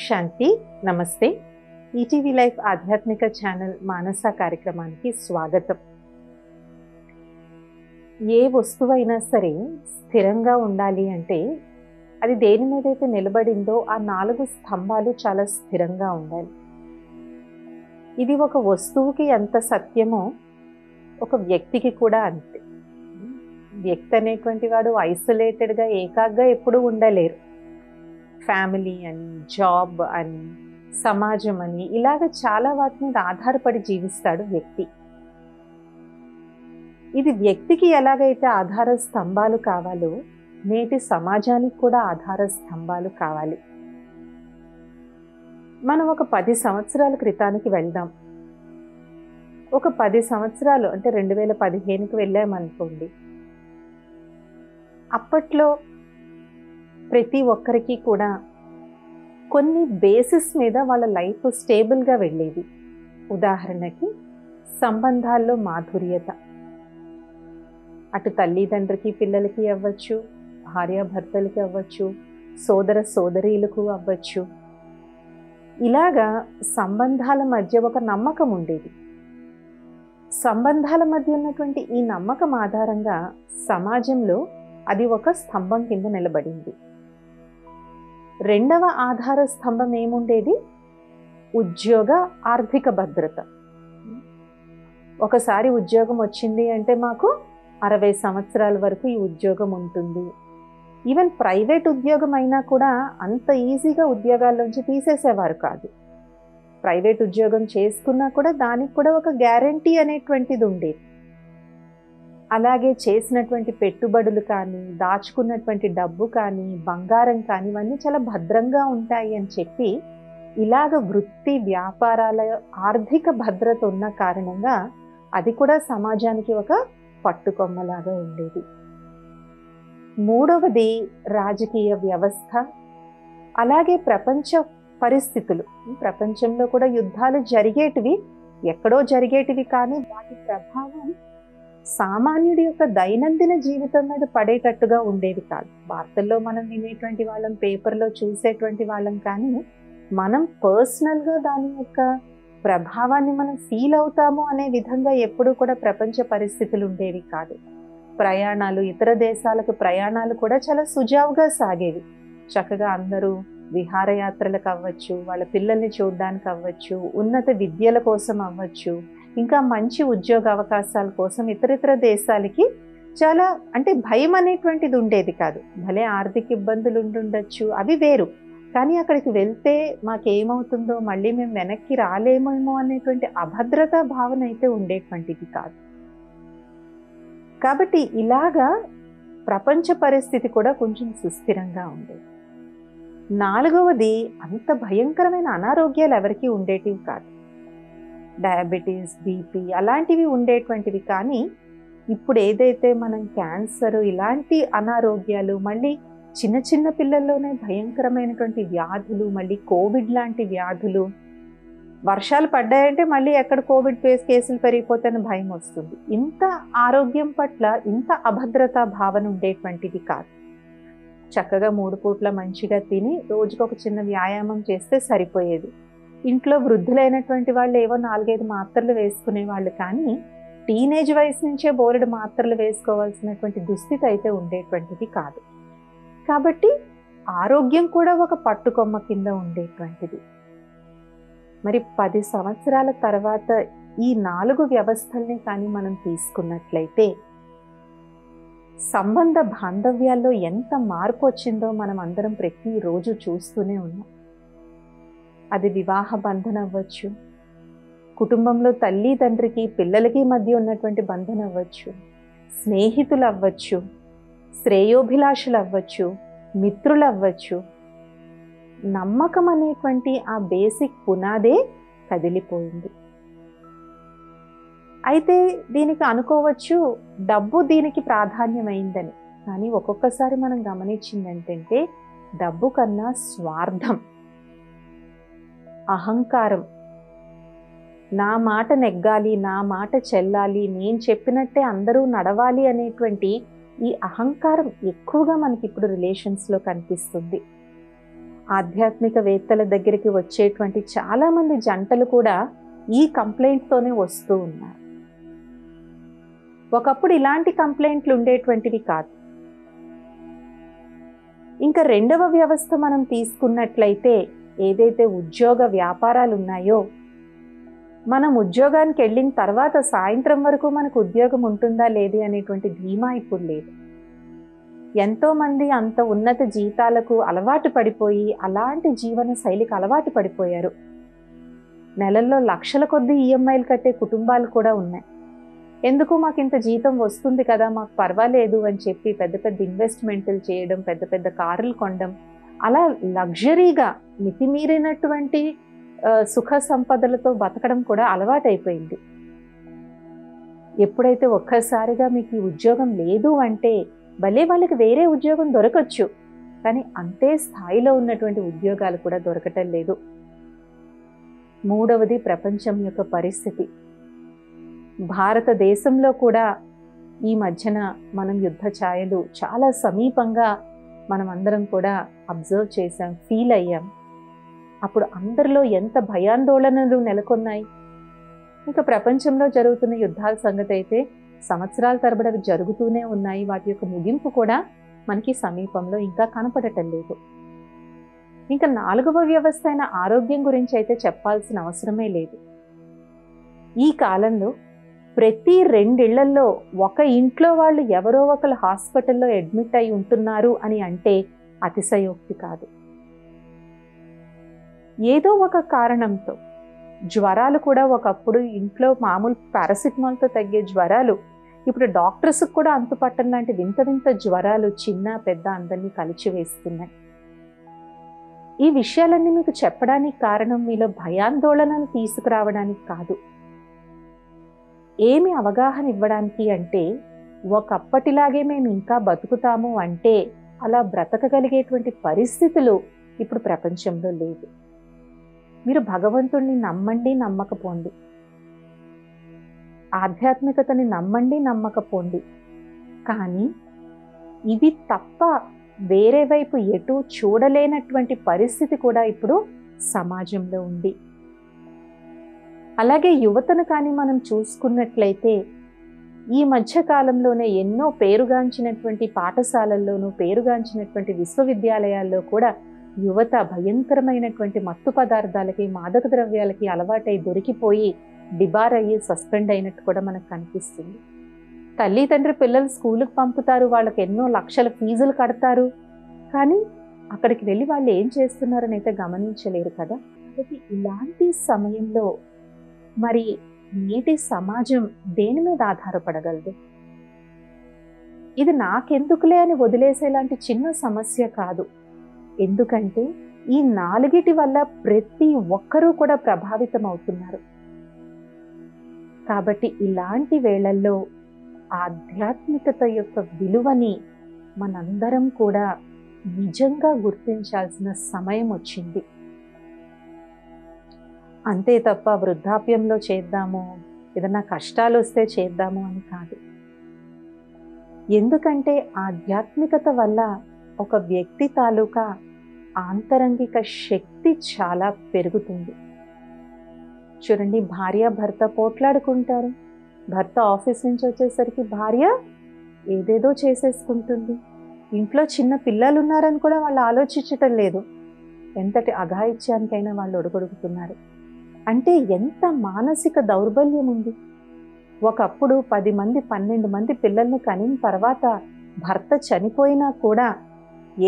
శాంతి. నమస్తే. ETV life ఆధ్యాత్మిక channel మానస కార్యక్రమానికి స్వాగతం. ఏ వస్తువైనా సరే స్థిరంగా ఉండాలి అంటే అది దేని మీదైతే నిలబడిందో ఆ 4 స్తంభాలు చాలా స్థిరంగా ఉండాలి. ఇది ఒక వస్తువుకి ఎంత సత్యమో ఒక వ్యక్తికి కూడా అంతే. వ్యక్తి అనేటువంటి వాడు ఐసోలేటెడ్గా ఏకాగ్గా ఎప్పుడూ ఉండలేరు. ఫ్యామిలీ అని, జాబ్ అని, సమాజం అని ఇలాగ చాలా వాటి మీద ఆధారపడి జీవిస్తాడు వ్యక్తి. ఇది వ్యక్తికి ఎలాగైతే ఆధార స్తంభాలు కావాలో నేటి సమాజానికి కూడా ఆధార స్తంభాలు కావాలి. మనం ఒక 10 సంవత్సరాల క్రితానికి వెళ్దాం. ఒక 10 సంవత్సరాలు అంటే 2015కి వెళ్ళామనుకోండి. అప్పట్లో ప్రతి ఒక్కరికి కూడా కొన్ని బేసిస్ మీద వాళ్ళ లైఫ్ స్టేబుల్గా వెళ్ళేది. ఉదాహరణకి సంబంధాల్లో మాధుర్యత, అటు తల్లిదండ్రికి పిల్లలకి అవ్వచ్చు, భార్యాభర్తలకి అవ్వచ్చు, సోదర సోదరీలకు అవ్వచ్చు. ఇలాగా సంబంధాల మధ్య ఒక నమ్మకం ఉండేది. సంబంధాల మధ్య ఉన్నటువంటి ఈ నమ్మకం ఆధారంగా సమాజంలో అది ఒక స్తంభం కింద నిలబడింది. రెండవ ఆధార స్తంభం ఏముండేది? ఉద్యోగ ఆర్థిక భద్రత. ఒకసారి ఉద్యోగం వచ్చింది అంటే మాకు 60 సంవత్సరాల వరకు ఈ ఉద్యోగం ఉంటుంది. ఈవెన్ ప్రైవేట్ ఉద్యోగం అయినా కూడా అంత ఈజీగా ఉద్యోగాల్లోంచి తీసేసేవారు కాదు. ప్రైవేట్ ఉద్యోగం చేసుకున్నా కూడా దానికి కూడా ఒక గ్యారంటీ అనేటువంటిది ఉండేది. అలాగే చేసినటువంటి పెట్టుబడులు కానీ, దాచుకున్నటువంటి డబ్బు కానీ, బంగారం కానీ ఇవన్నీ చాలా భద్రంగా ఉంటాయి అని చెప్పి ఇలాగ వృత్తి వ్యాపారాల ఆర్థిక భద్రత ఉన్న కారణంగా అది కూడా సమాజానికి ఒక పట్టుకొమ్మలాగా ఉండేది. మూడవది రాజకీయ వ్యవస్థ, అలాగే ప్రపంచ పరిస్థితులు. ప్రపంచంలో కూడా యుద్ధాలు జరిగేటివి, ఎక్కడో జరిగేటివి, కానీ వాటి ప్రభావం సామాన్యుడి యొక్క దైనందిన జీవితం మీద పడేటట్టుగా ఉండేవి కాదు. వార్తల్లో మనం వినేటువంటి వాళ్ళం, పేపర్లో చూసేటువంటి వాళ్ళం, కానీ మనం పర్సనల్గా దాని యొక్క ప్రభావాన్ని మనం ఫీల్ అవుతాము అనే విధంగా ఎప్పుడూ కూడా ప్రపంచ పరిస్థితులు ఉండేవి కాదు. ప్రయాణాలు, ఇతర దేశాలకు ప్రయాణాలు కూడా చాలా సుజావుగా సాగేవి. చక్కగా అందరూ విహారయాత్రలకు అవ్వచ్చు, వాళ్ళ పిల్లల్ని చూడడానికి అవ్వచ్చు, ఉన్నత విద్యల కోసం అవ్వచ్చు, ఇంకా మంచి ఉద్యోగ అవకాశాల కోసం ఇతరితర దేశాలకి చాలా అంటే భయం అనేటువంటిది ఉండేది కాదు. భలే ఆర్థిక ఇబ్బందులు ఉండుండొచ్చు, అవి వేరు, కానీ అక్కడికి వెళ్తే మాకేమవుతుందో, మళ్ళీ మేము వెనక్కి రాలేమేమో అనేటువంటి అభద్రతా భావన అయితే ఉండేటువంటిది కాదు. కాబట్టి ఇలాగా ప్రపంచ పరిస్థితి కూడా కొంచెం సుస్థిరంగా ఉండేది. నాలుగవది, అంత భయంకరమైన అనారోగ్యాలు ఎవరికీ ఉండేటివి కాదు. డయాబెటీస్, బీపీ అలాంటివి ఉండేటువంటివి, కానీ ఇప్పుడు ఏదైతే మనం క్యాన్సర్ ఇలాంటి అనారోగ్యాలు, మళ్ళీ చిన్న చిన్న పిల్లల్లోనే భయంకరమైనటువంటి వ్యాధులు, మళ్ళీ కోవిడ్ లాంటి వ్యాధులు, వర్షాలు పడ్డాయంటే మళ్ళీ ఎక్కడ కోవిడ్ కేసులు పెరిగిపోతాయని భయం వస్తుంది. ఇంత ఆరోగ్యం పట్ల ఇంత అభద్రతా భావన ఉండేటువంటిది కాదు. చక్కగా 3 పూట్ల మంచిగా తిని రోజుకు ఒక చిన్న వ్యాయామం చేస్తే సరిపోయేది. ఇంట్లో వృద్ధులైనటువంటి వాళ్ళు ఏవో 4-5 మాత్రలు వేసుకునేవాళ్ళు, కానీ టీనేజ్ వయసు నుంచే బోలెడు మాత్రలు వేసుకోవాల్సినటువంటి దుస్థితి అయితే ఉండేటువంటిది కాదు. కాబట్టి ఆరోగ్యం కూడా ఒక పట్టుకొమ్మ కింద ఉండేటువంటిది. మరి 10 సంవత్సరాల తర్వాత ఈ 4 వ్యవస్థల్ని కానీ మనం తీసుకున్నట్లయితే సంబంధ బాంధవ్యాల్లో ఎంత మార్పు వచ్చిందో మనం అందరం ప్రతిరోజు చూస్తూనే ఉన్నాం. అది వివాహ బంధన అవ్వచ్చు, కుటుంబంలో తల్లి తండ్రికి పిల్లలకి మధ్య ఉన్నటువంటి బంధన అవ్వచ్చు, స్నేహితులు అవ్వచ్చు, శ్రేయోభిలాషులు అవ్వచ్చు, మిత్రులు అవ్వచ్చు. నమ్మకం అనేటువంటి ఆ బేసిక్ పునాదే కదిలిపోయింది. అయితే దీనికి అనుకోవచ్చు డబ్బు దీనికి ప్రాధాన్యమైందని, కానీ ఒక్కొక్కసారి మనం గమనించింది ఏంటంటే డబ్బు కన్నా స్వార్థం, అహంకారం, నా మాట నెగ్గాలి, నా మాట చెల్లాలి, నేను చెప్పినట్టే అందరూ నడవాలి అనేటువంటి ఈ అహంకారం ఎక్కువగా మనకి ఇప్పుడు రిలేషన్స్లో కనిపిస్తుంది. ఆధ్యాత్మికవేత్తల దగ్గరికి వచ్చేటువంటి చాలామంది జంటలు కూడా ఈ కంప్లైంట్తోనే వస్తూ ఉన్నారు. ఒకప్పుడు ఇలాంటి కంప్లైంట్లు ఉండేటువంటివి కాదు. ఇంకా రెండవ వ్యవస్థ మనం తీసుకున్నట్లయితే ఏదైతే ఉద్యోగ వ్యాపారాలు ఉన్నాయో, మనం ఉద్యోగానికి వెళ్ళిన తర్వాత సాయంత్రం వరకు మనకు ఉద్యోగం ఉంటుందా లేదే అనేటువంటి ధీమా ఇప్పుడు లేదు. ఎంతోమంది అంత ఉన్నత జీతాలకు అలవాటు పడిపోయి అలాంటి జీవన శైలికి అలవాటు పడిపోయారు. నెలల్లో లక్షల కొద్దీ ఈఎంఐలు కట్టే కుటుంబాలు కూడా ఉన్నాయి. ఎందుకు మాకు ఇంత జీతం వస్తుంది కదా, మాకు పర్వాలేదు అని చెప్పి పెద్ద పెద్ద ఇన్వెస్ట్మెంట్లు చేయడం, పెద్ద పెద్ద కార్లు కొనడం, అలా లగ్జరీగా మితిమీరినటువంటి సుఖ సంపదలతో బతకడం కూడా అలవాటైపోయింది. ఎప్పుడైతే ఒక్కసారిగా మీకు ఈ ఉద్యోగం లేదు అంటే భలే వాళ్ళకి వేరే ఉద్యోగం దొరకచ్చు, కానీ అంతే స్థాయిలో ఉన్నటువంటి ఉద్యోగాలు కూడా దొరకటం లేదు. మూడవది ప్రపంచం యొక్క పరిస్థితి. భారతదేశంలో కూడా ఈ మధ్యన మనం యుద్ధ ఛాయలు చాలా సమీపంగా మనం అందరం కూడా అబ్జర్వ్ చేశాం, ఫీల్ అయ్యాం. అప్పుడు అందరిలో ఎంత భయాందోళనలు నెలకొన్నాయి. ఇంకా ప్రపంచంలో జరుగుతున్న యుద్ధాల సంగతి అయితే సంవత్సరాల తరబడి జరుగుతూనే ఉన్నాయి. వాటి యొక్క ముగింపు కూడా మనకి సమీపంలో ఇంకా కనపడటం లేదు. ఇంకా నాలుగవ వ్యవస్థ అయిన ఆరోగ్యం గురించి అయితే చెప్పాల్సిన అవసరమే లేదు. ఈ కాలంలో ప్రతి 2 ఇళ్లలో ఒక ఇంట్లో వాళ్ళు ఎవరో ఒకరు హాస్పిటల్లో అడ్మిట్ అయి ఉంటున్నారు అని అంటే అతిశయోక్తి కాదు. ఏదో ఒక కారణంతో జ్వరాలు కూడా ఒకప్పుడు ఇంట్లో మామూలు పారాసిటమాల్తో తగ్గే జ్వరాలు ఇప్పుడు డాక్టర్స్కి కూడా అంతుపట్టం లాంటి వింత వింత జ్వరాలు చిన్న పెద్ద అందరినీ కలిచివేస్తున్నాయి. ఈ విషయాలన్నీ మీకు చెప్పడానికి కారణం మీలో భయాందోళనలు తీసుకురావడానికి కాదు, ఏమి అవగాహన ఇవ్వడానికి. అంటే ఒకప్పటిలాగే మేము ఇంకా బతుకుతాము అంటే అలా బ్రతకగలిగేటువంటి పరిస్థితులు ఇప్పుడు ప్రపంచంలో లేదు. మీరు భగవంతుణ్ణి నమ్మండి, నమ్మకపోండి, ఆధ్యాత్మికతని నమ్మండి, నమ్మకపోండి, కానీ ఇవి తప్ప వేరే వైపు ఎటు చూడలేనటువంటి పరిస్థితి కూడా ఇప్పుడు సమాజంలో ఉంది. అలాగే యువతను కానీ మనం చూసుకున్నట్లయితే ఈ మధ్య కాలంలోనే ఎన్నో పేరుగాంచినటువంటి పాఠశాలల్లోనూ పేరుగాంచినటువంటి విశ్వవిద్యాలయాల్లో కూడా యువత భయంకరమైనటువంటి మత్తు పదార్థాలకి, మాదక ద్రవ్యాలకి అలవాటై దొరికిపోయి డిబార్ అయ్యి సస్పెండ్ అయినట్టు కూడా మనకు కనిపిస్తుంది. తల్లిదండ్రి పిల్లలు స్కూలుకు పంపుతారు, వాళ్ళకి ఎన్నో లక్షల ఫీజులు కడతారు, కానీ అక్కడికి వెళ్ళి వాళ్ళు ఏం చేస్తున్నారని అయితే గమనించలేరు కదా. కాబట్టి ఇలాంటి సమయంలో మరి నేటి సమాజం దేని మీద ఆధారపడగలదు? ఇది నాకెందుకులే అని వదిలేసేలాంటి చిన్న సమస్య కాదు. ఎందుకంటే ఈ 4 వల్ల ప్రతి ఒక్కరూ కూడా ప్రభావితం అవుతున్నారు. కాబట్టి ఇలాంటి వేళల్లో ఆధ్యాత్మికత యొక్క విలువని మనందరం కూడా నిజంగా గుర్తించాల్సిన సమయం వచ్చింది. అంతే తప్ప వృద్ధాప్యంలో చేద్దాము, ఏదన్నా కష్టాలు వస్తే చేద్దాము అని కాదు. ఎందుకంటే ఆధ్యాత్మికత వల్ల ఒక వ్యక్తి తాలూకా ఆంతరంగిక శక్తి చాలా పెరుగుతుంది. చూడండి, భార్య భర్త పోట్లాడుకుంటారు, భర్త ఆఫీస్ నుంచి వచ్చేసరికి భార్య ఏదేదో చేసేసుకుంటుంది, ఇంట్లో చిన్న పిల్లలు ఉన్నారని కూడా వాళ్ళు ఆలోచించటం లేదు, ఎంతటి అఘాయిత్యానికైనా వాళ్ళు ఒడుగొడుగుతున్నారు. అంటే ఎంత మానసిక దౌర్బల్యం ఉంది. ఒకప్పుడు 10 మంది 12 మంది పిల్లల్ని కనిన తర్వాత భర్త చనిపోయినా కూడా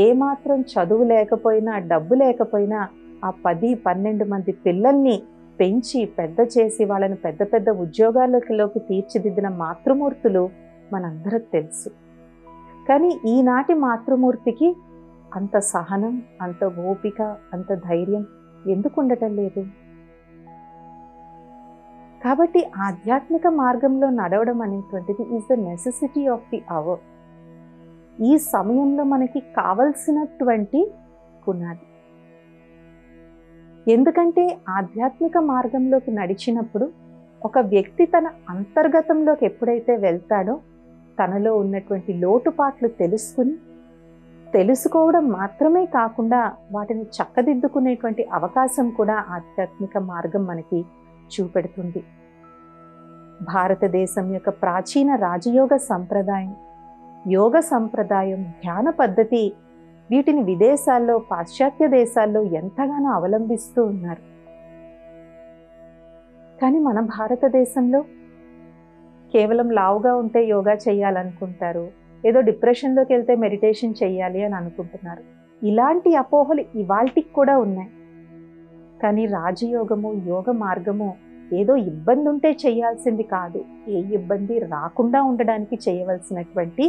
ఏమాత్రం చదువు లేకపోయినా డబ్బు లేకపోయినా ఆ 10-12 మంది పిల్లల్ని పెంచి పెద్ద చేసి వాళ్ళని పెద్ద పెద్ద ఉద్యోగాలలోకి తీర్చిదిద్దిన మాతృమూర్తులు మనందరికి తెలుసు. కానీ ఈనాటి మాతృమూర్తికి అంత సహనం, అంత ఓపిక, అంత ధైర్యం ఎందుకు ఉండటం లేదు? కాబట్టి ఆధ్యాత్మిక మార్గంలో నడవడం అనేటువంటిది is the necessity of the hour. ఈ సమయంలో మనకి కావలసినటువంటి పునాది. ఎందుకంటే ఆధ్యాత్మిక మార్గంలోకి నడిచినప్పుడు ఒక వ్యక్తి తన అంతర్గతంలోకి ఎప్పుడైతే వెళ్తాడో తనలో ఉన్నటువంటి లోటుపాట్లు తెలుసుకుని తెలుసుకోవడం మాత్రమే కాకుండా వాటిని చక్కదిద్దుకునేటువంటి అవకాశం కూడా ఆధ్యాత్మిక మార్గం మనకి చూపెడుతుంది. భారతదేశం యొక్క ప్రాచీన రాజయోగ సంప్రదాయం, యోగ సంప్రదాయం, ధ్యాన పద్ధతి, వీటిని విదేశాల్లో, పాశ్చాత్య దేశాల్లో ఎంతగానో అవలంబిస్తూ ఉన్నారు. కానీ మన భారతదేశంలో కేవలం లావుగా ఉంటే యోగా చేయాలనుకుంటారు, ఏదో డిప్రెషన్లోకి వెళ్తే మెడిటేషన్ చేయాలి అని అనుకుంటున్నారు. ఇలాంటి అపోహలు ఇవాల్టికి కూడా ఉన్నాయి. కానీ రాజయోగము, యోగ మార్గము ఏదో ఇబ్బంది ఉంటే చేయాల్సింది కాదు, ఏ ఇబ్బంది రాకుండా ఉండడానికి చేయవలసినటువంటి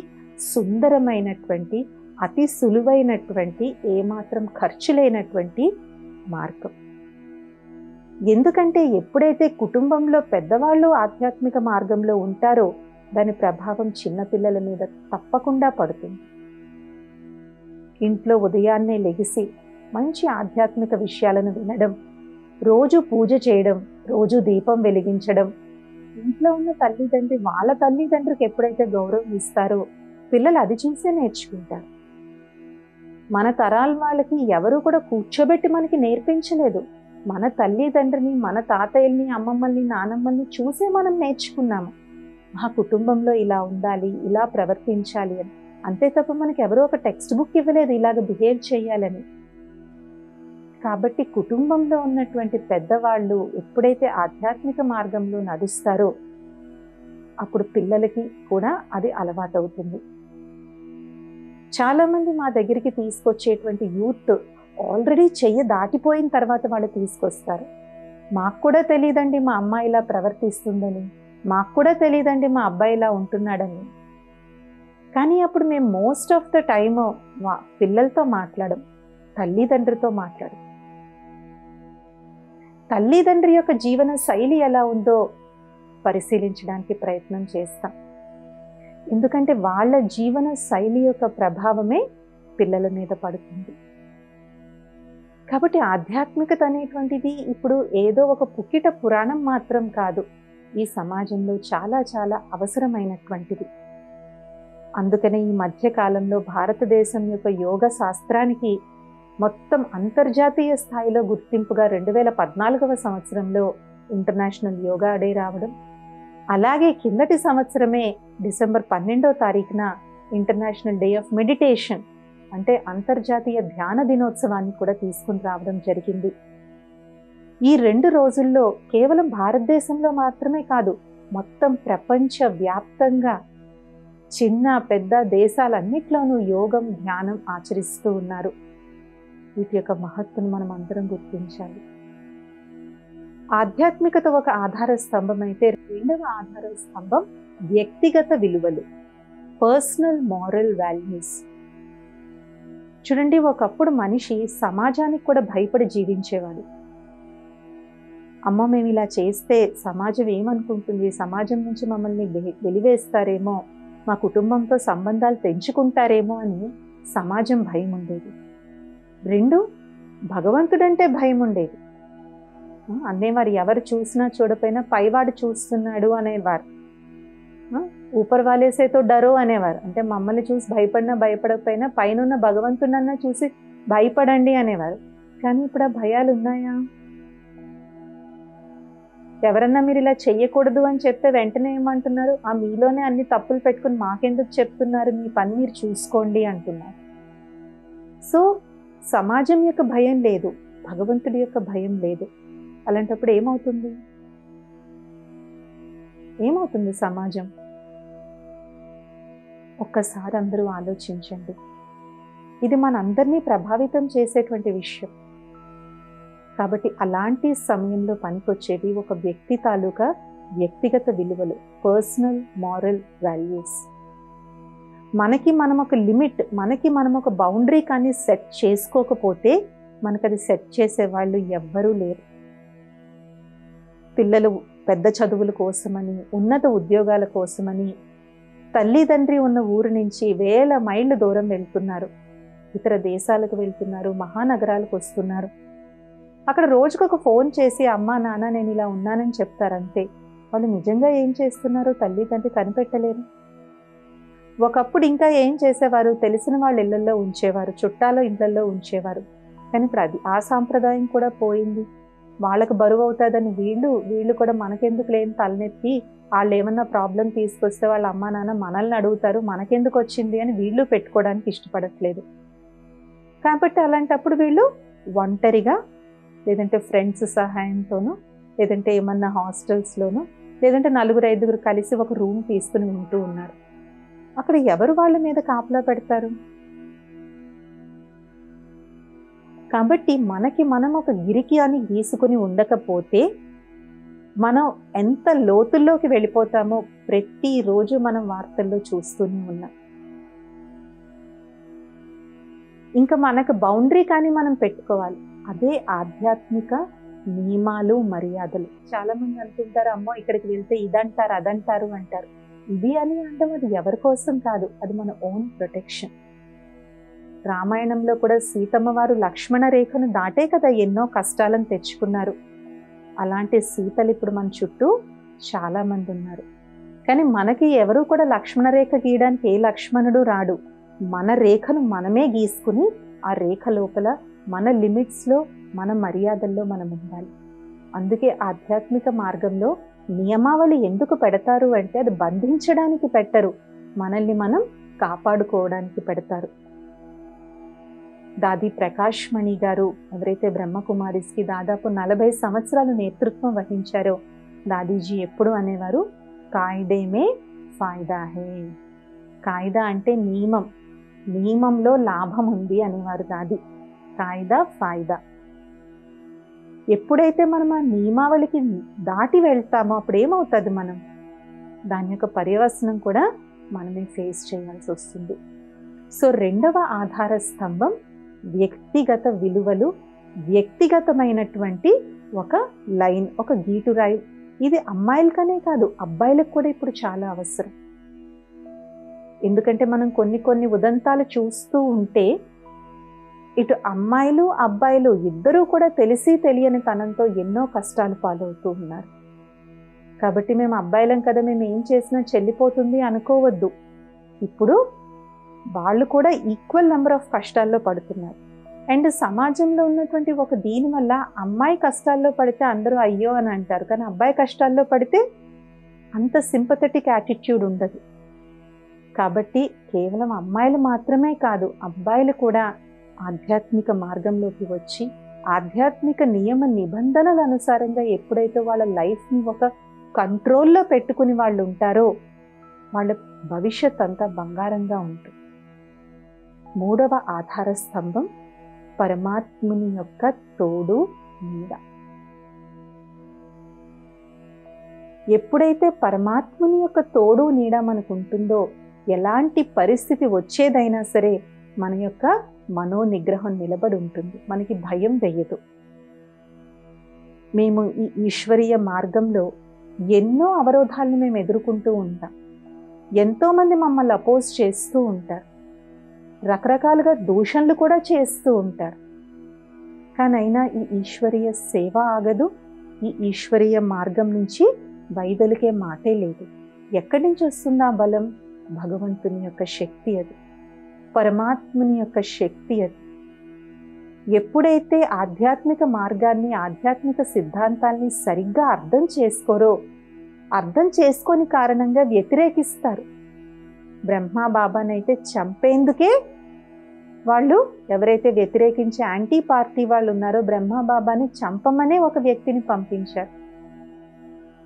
సుందరమైనటువంటి, అతి సులువైనటువంటి, ఏమాత్రం ఖర్చు లేనటువంటి మార్గం. ఎందుకంటే ఎప్పుడైతే కుటుంబంలో పెద్దవాళ్ళు ఆధ్యాత్మిక మార్గంలో ఉంటారో దాని ప్రభావం చిన్నపిల్లల మీద తప్పకుండా పడుతుంది. ఇంట్లో ఉదయాన్నే లెగిసి మంచి ఆధ్యాత్మిక విషయాలను వినడం, రోజు పూజ చేయడం, రోజు దీపం వెలిగించడం, ఇంట్లో ఉన్న తల్లిదండ్రి వాళ్ళ తల్లిదండ్రికి ఎప్పుడైతే గౌరవం ఇస్తారో పిల్లలు అది చూసే నేర్చుకుంటారు. మన తరాల వాళ్ళకి ఎవరు కూడా కూర్చోబెట్టి మనకి నేర్పించలేదు. మన తల్లిదండ్రిని, మన తాతయ్యల్ని, అమ్మమ్మల్ని, నానమ్మల్ని చూసే మనం నేర్చుకున్నాము. మా కుటుంబంలో ఇలా ఉండాలి, ఇలా ప్రవర్తించాలి అని. అంతే తప్ప మనకి ఎవరో ఒక టెక్స్ట్ బుక్ ఇవ్వలేదు ఇలాగ బిహేవ్ చేయాలని. కాబట్టి కుటుంబంలో ఉన్నటువంటి పెద్దవాళ్ళు ఎప్పుడైతే ఆధ్యాత్మిక మార్గంలో నడుస్తారో అప్పుడు పిల్లలకి కూడా అది అలవాటవుతుంది. చాలామంది మా దగ్గరికి తీసుకొచ్చేటువంటి యూత్ ఆల్రెడీ చెయ్యి దాటిపోయిన తర్వాత వాళ్ళు తీసుకొస్తారు. మాకు కూడా తెలియదండి మా అమ్మాయి ఇలా ప్రవర్తిస్తుందని, మాకు కూడా తెలియదండి మా అబ్బాయి ఇలా ఉంటున్నాడని. కానీ అప్పుడు మేము మోస్ట్ ఆఫ్ ద టైమ్ పిల్లలతో మాట్లాడం, తల్లిదండ్రితో మాట్లాడం. తల్లిదండ్రి యొక్క జీవన శైలి ఎలా ఉందో పరిశీలించడానికి ప్రయత్నం చేస్తాం. ఎందుకంటే వాళ్ళ జీవన శైలి యొక్క ప్రభావమే పిల్లల మీద పడుతుంది. కాబట్టి ఆధ్యాత్మికత అనేటువంటిది ఇప్పుడు ఏదో ఒక పుక్కిట పురాణం మాత్రం కాదు, ఈ సమాజంలో చాలా చాలా అవసరమైనటువంటిది. అందుకనే ఈ మధ్యకాలంలో భారతదేశం యొక్క యోగ శాస్త్రానికి మొత్తం అంతర్జాతీయ స్థాయిలో గుర్తింపుగా 2014వ సంవత్సరంలో ఇంటర్నేషనల్ యోగా డే రావడం, అలాగే కిందటి సంవత్సరమే డిసెంబర్ 12వ తారీఖున ఇంటర్నేషనల్ డే ఆఫ్ మెడిటేషన్ అంటే అంతర్జాతీయ ధ్యాన దినోత్సవాన్ని కూడా తీసుకుని రావడం జరిగింది. ఈ 2 రోజుల్లో కేవలం భారతదేశంలో మాత్రమే కాదు, మొత్తం ప్రపంచ వ్యాప్తంగా చిన్న పెద్ద దేశాలన్నిట్లోనూ యోగం, ధ్యానం ఆచరిస్తూ ఉన్నారు. వీటి యొక్క మహత్తును మనం అందరం గుర్తించాలి. ఆధ్యాత్మికత ఒక ఆధార స్తంభం అయితే, రెండవ ఆధార స్తంభం వ్యక్తిగత విలువలు, పర్సనల్ మారల్ వాల్యూస్. చూడండి, ఒకప్పుడు మనిషి సమాజానికి కూడా భయపడి జీవించేవాడు. అమ్మ మేము ఇలా చేస్తే సమాజం ఏమనుకుంటుంది, సమాజం నుంచి మమ్మల్ని వెలివేస్తారేమో, మా కుటుంబంతో సంబంధాలు తెంచుకుంటారేమో అని సమాజం భయం ఉండేది. 2, భగవంతుడంటే భయం ఉండేది. అనేవారు ఎవరు చూసినా చూడపోయినా పైవాడు చూస్తున్నాడు అనేవారు. ఊపర్ వాలేసేతో డరో అనేవారు, అంటే మమ్మల్ని చూసి భయపడినా భయపడకపోయినా పైనున్న భగవంతుడన్నా చూసి భయపడండి అనేవారు. కానీ ఇప్పుడు ఆ భయాలు ఉన్నాయా? ఎవరన్నా మీరు ఇలా చెయ్యకూడదు అని చెప్తే వెంటనే ఏమంటున్నారు, ఆ మీలోనే అన్ని తప్పులు పెట్టుకుని మాకెందుకు చెప్తున్నారు, మీ పని మీరు చూసుకోండి అంటున్నారు. సో సమాజం యొక్క భయం లేదు, భగవంతుడి యొక్క భయం లేదు. అలాంటప్పుడు ఏమవుతుంది సమాజం? ఒక్కసారి అందరూ ఆలోచించండి. ఇది మనందరినీ ప్రభావితం చేసేటువంటి విషయం. కాబట్టి అలాంటి సమయంలో పనికొచ్చేవి ఒక వ్యక్తి తాలూకా వ్యక్తిగత విలువలు, పర్సనల్ మారల్ వాల్యూస్. మనకి మనం ఒక లిమిట్, మనకి మనం ఒక బౌండరీ కానీ సెట్ చేసుకోకపోతే మనకు అది సెట్ చేసే వాళ్ళు ఎవ్వరూ లేరు. పిల్లలు పెద్ద చదువుల కోసమని, ఉన్నత ఉద్యోగాల కోసమని తల్లిదండ్రి ఉన్న ఊరు నుంచి వేల మైళ్ళు దూరం వెళ్తున్నారు, ఇతర దేశాలకు వెళ్తున్నారు, మహానగరాలకు వస్తున్నారు. అక్కడ రోజుకొక ఫోన్ చేసి అమ్మా నాన్న నేను ఇలా ఉన్నానని చెప్తారంతే. వాళ్ళు నిజంగా ఏం చేస్తున్నారో తల్లిదండ్రి కనిపెట్టలేరు. ఒకప్పుడు ఇంకా ఏం చేసేవారు, తెలిసిన వాళ్ళ ఇళ్లలో ఉంచేవారు, చుట్టాల ఇళ్లలో ఉంచేవారు. కానీ ఇప్పుడు అది ఆ సాంప్రదాయం కూడా పోయింది. వాళ్ళకు బరువు అవుతుందని వీళ్ళు కూడా మనకెందుకు లేని తలనొప్పి, వాళ్ళు ఏమన్నా ప్రాబ్లం తీసుకొస్తే వాళ్ళ అమ్మా నాన్న మనల్ని అడుగుతారు, మనకెందుకు వచ్చింది అని వీళ్ళు పెట్టుకోవడానికి ఇష్టపడట్లేదు. కాబట్టి అలాంటప్పుడు వీళ్ళు ఒంటరిగా, లేదంటే ఫ్రెండ్స్ సహాయంతోనూ, లేదంటే ఏమన్నా హాస్టల్స్లోనూ, లేదంటే 4-5 కలిసి ఒక రూమ్ తీసుకుని ఉంటూ ఉన్నారు. అక్కడ ఎవరు వాళ్ళ మీద కాపలా పెడతారు? కాబట్టి మనకి మనం ఒక గిరికి అని గీసుకుని ఉండకపోతే మనం ఎంత లోతుల్లోకి వెళ్ళిపోతామో ప్రతిరోజు మనం వార్తల్లో చూస్తూనే ఉన్నాం. ఇంకా మనకు బౌండరీ కానీ మనం పెట్టుకోవాలి. అదే ఆధ్యాత్మిక నియమాలు, మర్యాదలు. చాలా మంది అనుకుంటారు, అమ్మో ఇక్కడికి వెళ్తే ఇదంటారు, అదంటారు అంటారు. ఇది అని అనడం అది ఎవరి కోసం కాదు, అది మన ఓన్ ప్రొటెక్షన్. రామాయణంలో కూడా సీతమ్మ వారు లక్ష్మణ రేఖను దాటే కదా ఎన్నో కష్టాలను తెచ్చుకున్నారు. అలాంటి సీతలు ఇప్పుడు మన చుట్టూ చాలా మంది ఉన్నారు. కానీ మనకి ఎవరు కూడా లక్ష్మణ రేఖ గీయడానికి ఏ లక్ష్మణుడు రాడు. మన రేఖను మనమే గీసుకుని ఆ రేఖ లోపల మన లిమిట్స్లో, మన మర్యాదల్లో మనం ఉండాలి. అందుకే ఆధ్యాత్మిక మార్గంలో నియమావళి ఎందుకు పెడతారు అంటే అది బంధించడానికి పెట్టరు, మనల్ని మనం కాపాడుకోవడానికి పెడతారు. దాది ప్రకాష్ మణి గారు ఎవరైతే బ్రహ్మకుమారిస్కి దాదాపు 40 సంవత్సరాలు నేతృత్వం వహించారో, దాదీజీ ఎప్పుడు అనేవారు, కాయిదే మే ఫాయిదా హే. కాయిదా అంటే నియమం, నియమంలో లాభం ఉంది అనేవారు దాది. కాయిదా ఫాయిదా. ఎప్పుడైతే మనం ఆ నియమావళికి దాటి వెళ్తామో అప్పుడు ఏమవుతుంది, మనం దాని యొక్క పర్యవసనం కూడా మనమే ఫేస్ చేయాల్సి వస్తుంది. సో రెండవ ఆధార స్తంభం వ్యక్తిగత విలువలు, వ్యక్తిగతమైనటువంటి ఒక లైన్, ఒక గీటురాయి. ఇది అమ్మాయిలకనే కాదు, అబ్బాయిలకు కూడా ఇప్పుడు చాలా అవసరం. ఎందుకంటే మనం కొన్ని ఉదంతాలు చూస్తూ ఉంటే ఇటు అమ్మాయిలు అబ్బాయిలు ఇద్దరూ కూడా తెలిసి తెలియని తనంతో ఎన్నో కష్టాలు పాలవుతూ ఉన్నారు. కాబట్టి మేము అబ్బాయిలం కదా, మేము ఏం చేసినా చెల్లిపోతుంది అనుకోవద్దు. ఇప్పుడు వాళ్ళు కూడా ఈక్వల్ నెంబర్ ఆఫ్ కష్టాల్లో పడుతున్నారు. అండ్ సమాజంలో ఉన్నటువంటి ఒక దీని వల్ల అమ్మాయి కష్టాల్లో పడితే అందరూ అయ్యో అని అంటారు, కానీ అబ్బాయి కష్టాల్లో పడితే అంత సింపథెటిక్ యాటిట్యూడ్ ఉండదు. కాబట్టి కేవలం అమ్మాయిలు మాత్రమే కాదు, అబ్బాయిలు కూడా ఆధ్యాత్మిక మార్గంలోకి వచ్చి ఆధ్యాత్మిక నియమ నిబంధనల అనుసారంగా ఎప్పుడైతే వాళ్ళ లైఫ్ని ఒక కంట్రోల్లో పెట్టుకుని వాళ్ళు ఉంటారో వాళ్ళ భవిష్యత్ అంతా బంగారంగా ఉంటుంది. మూడవ ఆధార స్తంభం పరమాత్ముని యొక్క తోడు నీడ. ఎప్పుడైతే పరమాత్ముని యొక్క తోడు నీడ మనకు ఉంటుందో ఎలాంటి పరిస్థితి వచ్చేదైనా సరే మన యొక్క మనోనిగ్రహం నిలబడి ఉంటుంది, మనకి భయం వేయదు. మేము ఈ ఈశ్వరీయ మార్గంలో ఎన్నో అవరోధాలను మేము ఎదుర్కొంటూ ఉంటాం. ఎంతోమంది మమ్మల్ని అపోజ్ చేస్తూ ఉంటారు, రకరకాలుగా దూషణలు కూడా చేస్తూ ఉంటారు. కానీ అయినా ఈ ఈశ్వరీయ సేవ ఆగదు, ఈ ఈశ్వరీయ మార్గం నుంచి వైదొలికే మాటే లేదు. ఎక్కడి నుంచి వస్తుంది ఆ బలం? భగవంతుని యొక్క శక్తి అది, పరమాత్ముని యొక్క శక్తి అది. ఎప్పుడైతే ఆధ్యాత్మిక మార్గాన్ని, ఆధ్యాత్మిక సిద్ధాంతాల్ని సరిగ్గా అర్థం చేసుకోరో, అర్థం చేసుకొని కారణంగా వ్యతిరేకిస్తారు. బ్రహ్మా బాబానైతే చంపేందుకే వాళ్ళు, ఎవరైతే వ్యతిరేకించే యాంటీ పార్టీ వాళ్ళు ఉన్నారో బ్రహ్మా బాబాని చంపమనే ఒక వ్యక్తిని పంపించారు.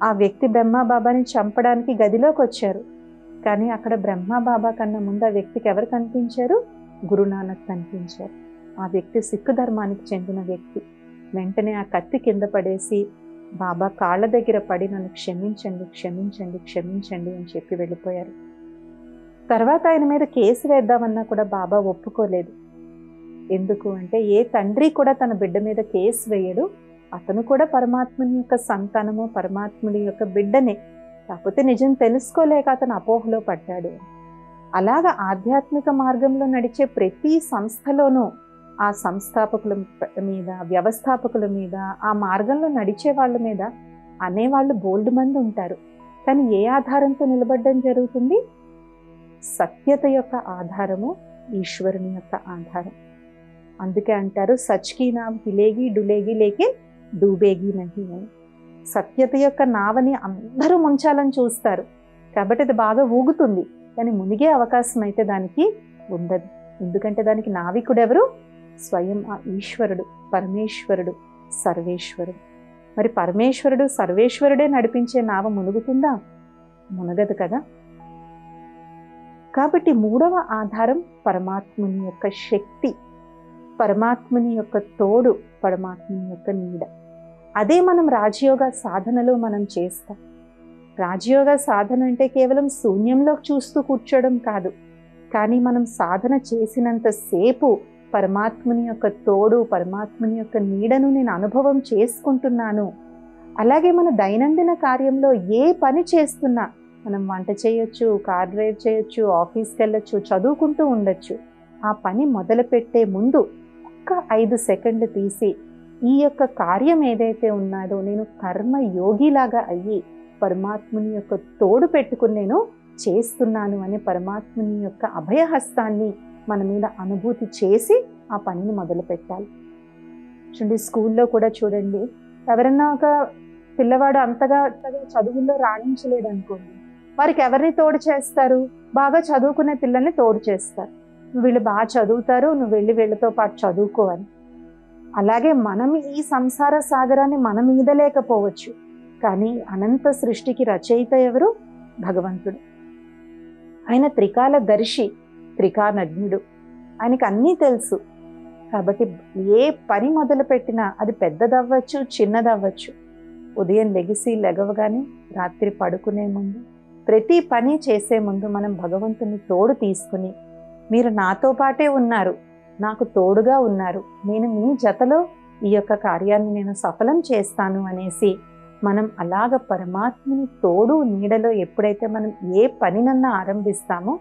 ఆ వ్యక్తి బ్రహ్మా బాబాని చంపడానికి గదిలోకి వచ్చారు. కానీ అక్కడ బ్రహ్మా బాబా కన్నా ముందు ఆ వ్యక్తికి ఎవరు కనిపించారు? గురునానక్ కనిపించారు. ఆ వ్యక్తి సిక్కు ధర్మానికి చెందిన వ్యక్తి. వెంటనే ఆ కత్తి కింద పడేసి బాబా కాళ్ళ దగ్గర పడి నన్ను క్షమించండి, క్షమించండి, క్షమించండి అని చెప్పి వెళ్ళిపోయారు. తర్వాత ఆయన మీద కేసు వేద్దామన్నా కూడా బాబా ఒప్పుకోలేదు. ఎందుకు అంటే ఏ తండ్రి కూడా తన బిడ్డ మీద కేసు వేయడు, అతను కూడా పరమాత్ముని యొక్క సంతానము, పరమాత్ముని యొక్క బిడ్డనే, కాకపోతే నిజం తెలుసుకోలేక అతను అపోహలో పడ్డాడు. అలాగా ఆధ్యాత్మిక మార్గంలో నడిచే ప్రతి సంస్థలోనూ ఆ సంస్థాపకుల మీద, వ్యవస్థాపకుల మీద, ఆ మార్గంలో నడిచే వాళ్ళ మీద అనేవాళ్ళు బోల్డ్ మంది ఉంటారు. కానీ ఏ ఆధారంతో నిలబడడం జరుగుతుంది? సత్యత యొక్క ఆధారము ఈశ్వరుని యొక్క ఆధారం. అందుకే అంటారు సచ్కి నావ్ హిలేగి డులేగి లేకే డూబేగి నహి అని. సత్యత యొక్క నావని అందరూ ముంచాలని చూస్తారు కాబట్టి అది బాగా ఊగుతుంది, కానీ మునిగే అవకాశం అయితే దానికి ఉండదు. ఎందుకంటే దానికి నావికుడు ఎవరు? స్వయం ఆ ఈశ్వరుడు, పరమేశ్వరుడు, సర్వేశ్వరుడు. మరి పరమేశ్వరుడు సర్వేశ్వరుడే నడిపించే నావ మునుగుతుందా? మునగదు కదా. కాబట్టి మూడవ ఆధారం పరమాత్ముని యొక్క శక్తి, పరమాత్ముని యొక్క తోడు, పరమాత్ముని యొక్క నీడ. అదే మనం రాజయోగ సాధనలో మనం చేస్తాం. రాజయోగ సాధన అంటే కేవలం శూన్యంలో చూస్తూ కూర్చోవడం కాదు, కానీ మనం సాధన చేసినంతసేపు పరమాత్ముని యొక్క తోడు, పరమాత్ముని యొక్క నీడను నేను అనుభవం చేసుకుంటున్నాను. అలాగే మన దైనందిన కార్యంలో ఏ పని చేస్తున్నా, మనం వంట చేయొచ్చు, కార్ డ్రైవ్ చేయొచ్చు, ఆఫీస్కి వెళ్ళొచ్చు, చదువుకుంటూ ఉండొచ్చు. ఆ పని మొదలుపెట్టే ముందు ఒక్క 5 సెకండ్లు తీసి ఈ యొక్క కార్యం ఏదైతే ఉన్నాడో నేను కర్మయోగిలాగా అయ్యి పరమాత్ముని యొక్క తోడు పెట్టుకుని నేను చేస్తున్నాను అనే పరమాత్ముని యొక్క అభయహస్తాన్ని మన మీద అనుభూతి చేసి ఆ పనిని మొదలు పెట్టాలి. చూడండి, స్కూల్లో కూడా చూడండి, ఎవరన్నా ఒక పిల్లవాడు అంతగా చదువుల్లో రాణించలేడు అనుకోండి, వారికి ఎవరిని తోడు చేస్తారు? బాగా చదువుకునే పిల్లల్ని తోడు చేస్తారు. వీళ్ళు బాగా చదువుతారు, నువ్వు వెళ్ళి వీళ్ళతో పాటు చదువుకో అని. అలాగే మనం ఈ సంసార సాగరాన్ని మనం ఈదలేకపోవచ్చు, కానీ అనంత సృష్టికి రచయిత ఎవరు? భగవంతుడు. ఆయన త్రికాల దర్శి, త్రికాలజ్ఞుడు, ఆయనకి అన్నీ తెలుసు. కాబట్టి ఏ పని మొదలు పెట్టినా అది పెద్దదవ్వచ్చు, చిన్నదవ్వచ్చు, ఉదయం లెగవగానే రాత్రి పడుకునే ముందు, ప్రతి పని చేసే ముందు మనం భగవంతుని తోడు తీసుకుని, మీరు నాతో పాటే ఉన్నారు, నాకు తోడుగా ఉన్నారు, నేను మీ జతలో ఈ యొక్క కార్యాన్ని నేను సఫలం చేస్తాను అనేసి మనం అలాగ పరమాత్మని తోడు నీడలో ఎప్పుడైతే మనం ఏ పనినన్నా ఆరంభిస్తామో,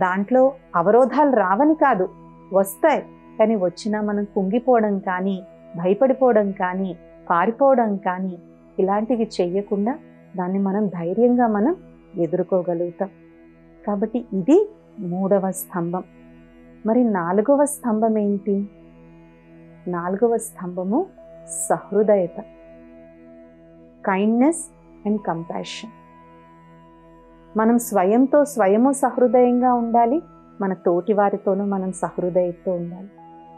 దాంట్లో అవరోధాలు రావని కాదు, వస్తాయి. కానీ వచ్చినా మనం కుంగిపోవడం కానీ, భయపడిపోవడం కానీ, పారిపోవడం కానీ ఇలాంటివి చెయ్యకుండా దాన్ని మనం ధైర్యంగా మనం ఎదుర్కోగలుగుతాం. కాబట్టి ఇది 3వ స్తంభం. మరి 4వ స్తంభం ఏంటి? 4వ స్తంభము సహృదయత, కైండ్నెస్ అండ్ కంపాషన్. మనం స్వయము సహృదయంగా ఉండాలి, మన తోటి వారితోనూ మనం సహృదయతో ఉండాలి.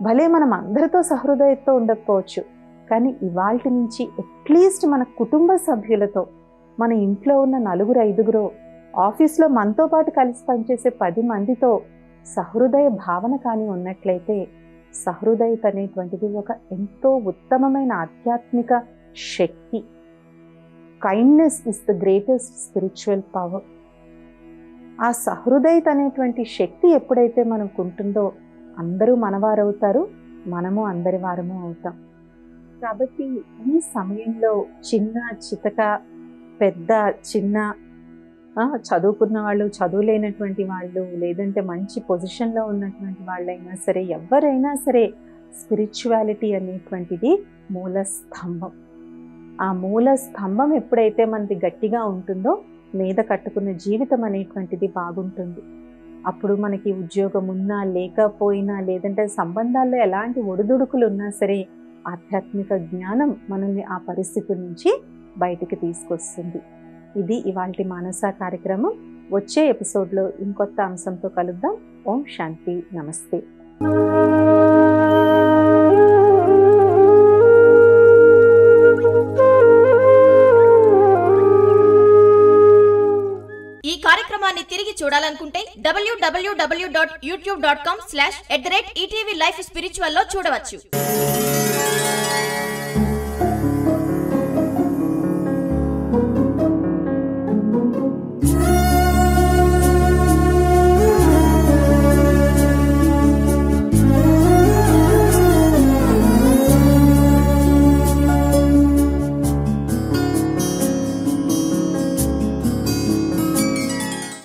భలే మనం అందరితో సహృదయతో ఉండకపోవచ్చు, కానీ ఇవాల్టి నుంచి అట్లీస్ట్ మన కుటుంబ సభ్యులతో, మన ఇంట్లో ఉన్న 4-5 ఆఫీస్లో మనతో పాటు కలిసి పనిచేసే 10 మందితో సహృదయ భావన కానీ ఉన్నట్లయితే, సహృదయత అనేటువంటిది ఒక ఎంతో ఉత్తమమైన ఆధ్యాత్మిక శక్తి. Kindness is the greatest spiritual power. ఆ సహృదయత అనేటువంటి శక్తి ఎప్పుడైతే మనకు ఉంటుందో అందరూ మనవారవుతారు, మనము అందరి వారము అవుతాం. కాబట్టి ఈ సమయంలో చిన్న చితక, పెద్ద చిన్న, చదువుకున్న వాళ్ళు, చదువులేనటువంటి వాళ్ళు, లేదంటే మంచి పొజిషన్లో ఉన్నటువంటి వాళ్ళైనా సరే, ఎవరైనా సరే, స్పిరిచువాలిటీ అనేటువంటిది మూల స్తంభం. ఆ మూల స్తంభం ఎప్పుడైతే మనది గట్టిగా ఉంటుందో మీద కట్టుకున్న జీవితం అనేటువంటిది బాగుంటుంది. అప్పుడు మనకి ఉద్యోగం ఉన్నా లేకపోయినా, లేదంటే సంబంధాల్లో ఎలాంటి ఒడిదుడుకులు ఉన్నా సరే, ఆధ్యాత్మిక జ్ఞానం మనల్ని ఆ పరిస్థితి నుంచి బయటికి తీసుకొస్తుంది. ఇది ఇవాల్టి మానస కార్యక్రమం. వచ్చే ఎపిసోడ్లో ఇంకొత్త అంశంతో కలుద్దాం. ఓం శాంతి, నమస్తే. ఈ కార్యక్రమాన్ని తిరిగి చూడాలనుకుంటే www.youtube.com/@ETV Life Spiritual లో చూడవచ్చు.